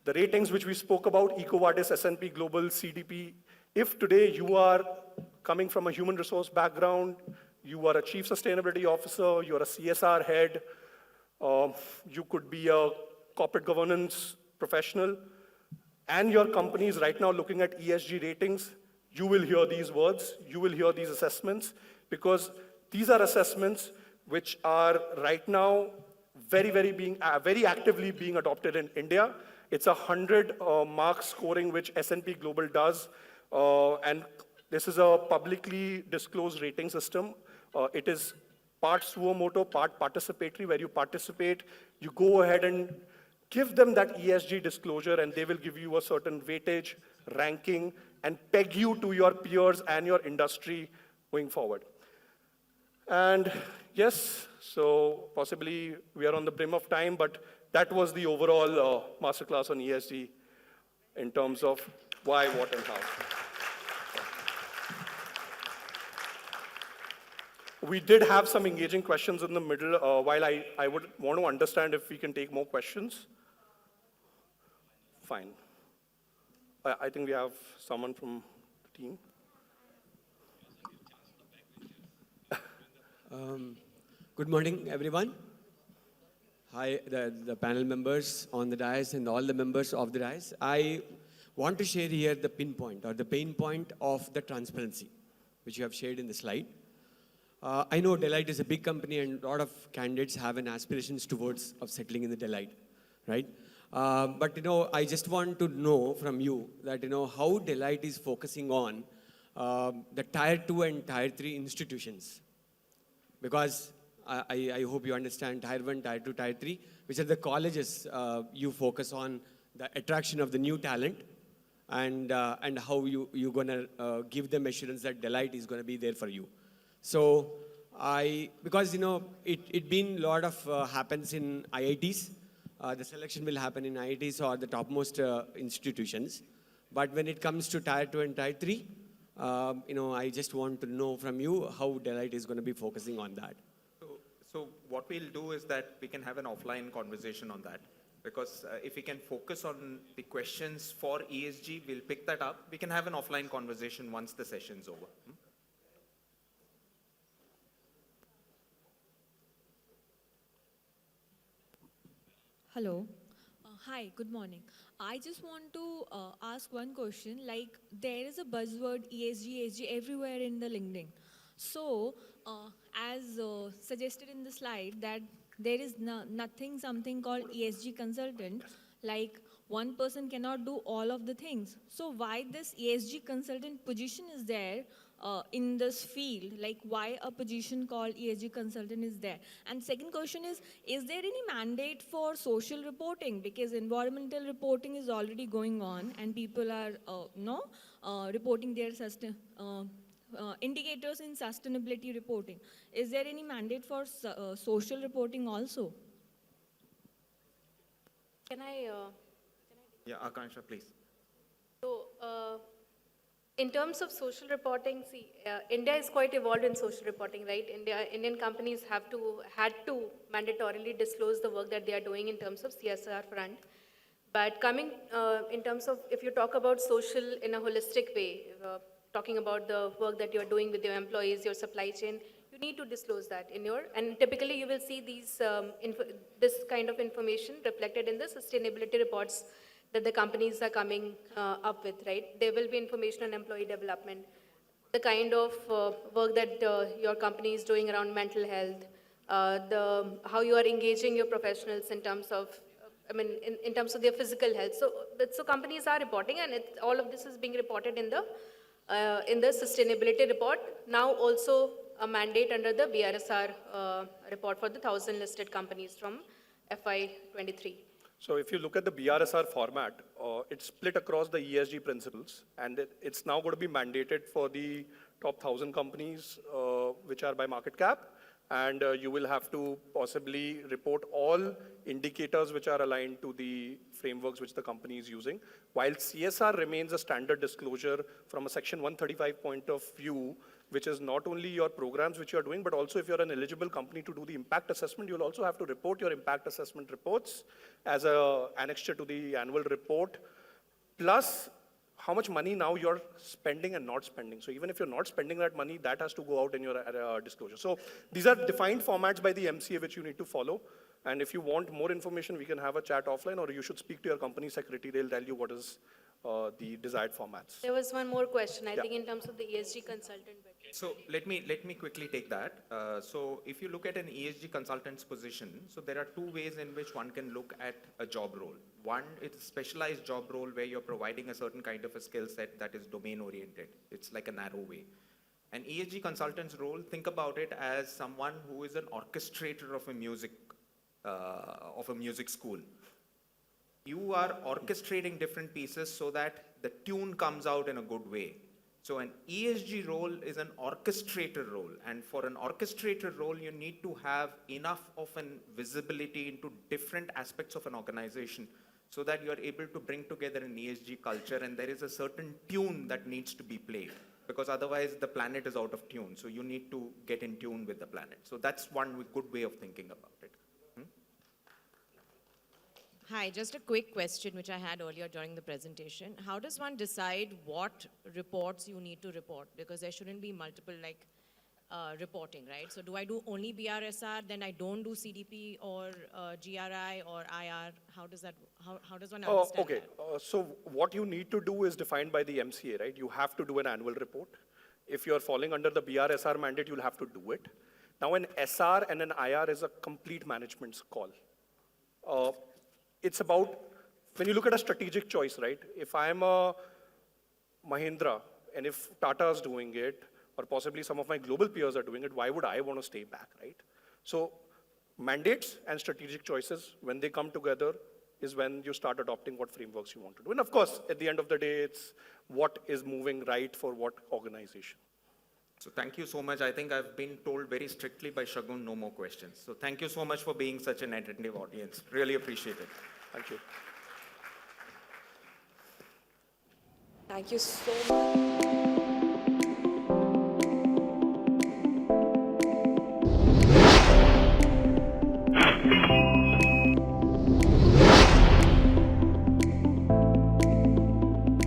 The ratings which we spoke about, EcoVadis, S&P Global, CDP, if today you are coming from a human resource background, you are a chief sustainability officer, you're a CSR head, you could be a corporate governance professional, and your company is right now looking at ESG ratings, you will hear these words, you will hear these assessments, because these are assessments which are right now very actively being adopted in India. It's a 100 mark scoring which S&P Global does, and this is a publicly disclosed rating system. It is part suo moto, part participatory, where you participate, you go ahead and give them that ESG disclosure, and they will give you a certain weightage, ranking, and peg you to your peers and your industry going forward. And yes, so possibly we are on the brim of time, but that was the overall masterclass on ESG in terms of why, what, and how. We did have some engaging questions in the middle. While I would want to understand if we can take more questions. Fine. I think we have someone from the team. Good morning, everyone. Hi, the panel members on the dais and all the members of the dais. I want to share here the pinpoint or the pain point of the transparency, which you have shared in the slide. I know Deloitte is a big company and a lot of candidates have an aspirations towards of settling in the Deloitte, right? But I just want to know from you that how Deloitte is focusing on the tier 2 and tier 3 institutions, because I hope you understand tier 1, tier 2, tier 3, which are the colleges you focus on the attraction of the new talent and how you're gonna give them assurance that Deloitte is gonna be there for you. So because it been a lot of happens in IITs. The selection will happen in IITs or the topmost institutions. But when it comes to tier 2 and tier 3, I just want to know from you how Deloitte is going to be focusing on that. So what we'll do is that we can have an offline conversation on that. Because if we can focus on the questions for ESG, we'll pick that up. We can have an offline conversation once the session's over. Hello. Hi, good morning. I just want to ask one question. Like, there is a buzzword ESG everywhere in the LinkedIn. So, as suggested in the slide, that there is nothing something called ESG consultant, like one person cannot do all of the things. So why this ESG consultant position is there in this field? Like why a position called ESG consultant is there? And second question is there any mandate for social reporting? Because environmental reporting is already going on and people are reporting their indicators in sustainability reporting. Is there any mandate for social reporting also? Can I Yeah, Akanksha, please. So, in terms of social reporting, see, India is quite evolved in social reporting, right? Indian companies had to mandatorily disclose the work that they are doing in terms of CSR front. But coming in terms of, if you talk about social in a holistic way, talking about the work that you are doing with your employees, your supply chain, you need to disclose that in your, and typically you will see these, this kind of information reflected in the sustainability reports that the companies are coming up with, right? There will be information on employee development, the kind of work that your company is doing around mental health, how you are engaging your professionals in terms of, in terms of their physical health. So companies are reporting, and all of this is being reported in the sustainability report. Now also a mandate under the BRSR report for the 1,000 listed companies from FY23. So if you look at the BRSR format, it's split across the ESG principles, and it's now going to be mandated for the top 1,000 companies, which are by market cap, and you will have to possibly report all indicators which are aligned to the frameworks which the company is using. While CSR remains a standard disclosure from a Section 135 point of view, which is not only your programs which you are doing, but also if you're an eligible company to do the impact assessment, you'll also have to report your impact assessment reports as an annexure to the annual report, plus how much money now you're spending and not spending. So even if you're not spending that money, that has to go out in your disclosure. So these are defined formats by the MCA which you need to follow. And if you want more information, we can have a chat offline, or you should speak to your company secretary. They'll tell you what is the desired formats. There was one more question, I think, in terms of the ESG consultant. So let me quickly take that. So if you look at an ESG consultant's position, so there are two ways in which one can look at a job role. One, it's a specialized job role where you're providing a certain kind of a skill set that is domain oriented. It's like a narrow way. An ESG consultant's role, think about it as someone who is an orchestrator of a music school. You are orchestrating different pieces so that the tune comes out in a good way. So an ESG role is an orchestrator role, and for an orchestrator role, you need to have enough of an visibility into different aspects of an organization so that you are able to bring together an ESG culture, and there is a certain tune that needs to be played, because otherwise the planet is out of tune. So you need to get in tune with the planet. So that's one good way of thinking about it. Hi, just a quick question which I had earlier during the presentation. How does one decide what reports you need to report? Because there shouldn't be multiple reporting, right? So do I do only BRSR, then I don't do CDP or GRI or IR? How does one understand okay. that? So what you need to do is defined by the MCA, right? You have to do an annual report. If you're falling under the BRSR mandate, you'll have to do it. Now an SR and an IR is a complete management's call. It's about, when you look at a strategic choice, right? If I'm a Mahindra, and if Tata is doing it, or possibly some of my global peers are doing it, why would I want to stay back, right? So mandates and strategic choices, when they come together, is when you start adopting what frameworks you want to do. And of course, at the end of the day, it's what is moving right for what organization. So thank you so much. I think I've been told very strictly by Shagun, no more questions. So thank you so much for being such an attentive audience. Really appreciate it. Thank you. Thank you so much.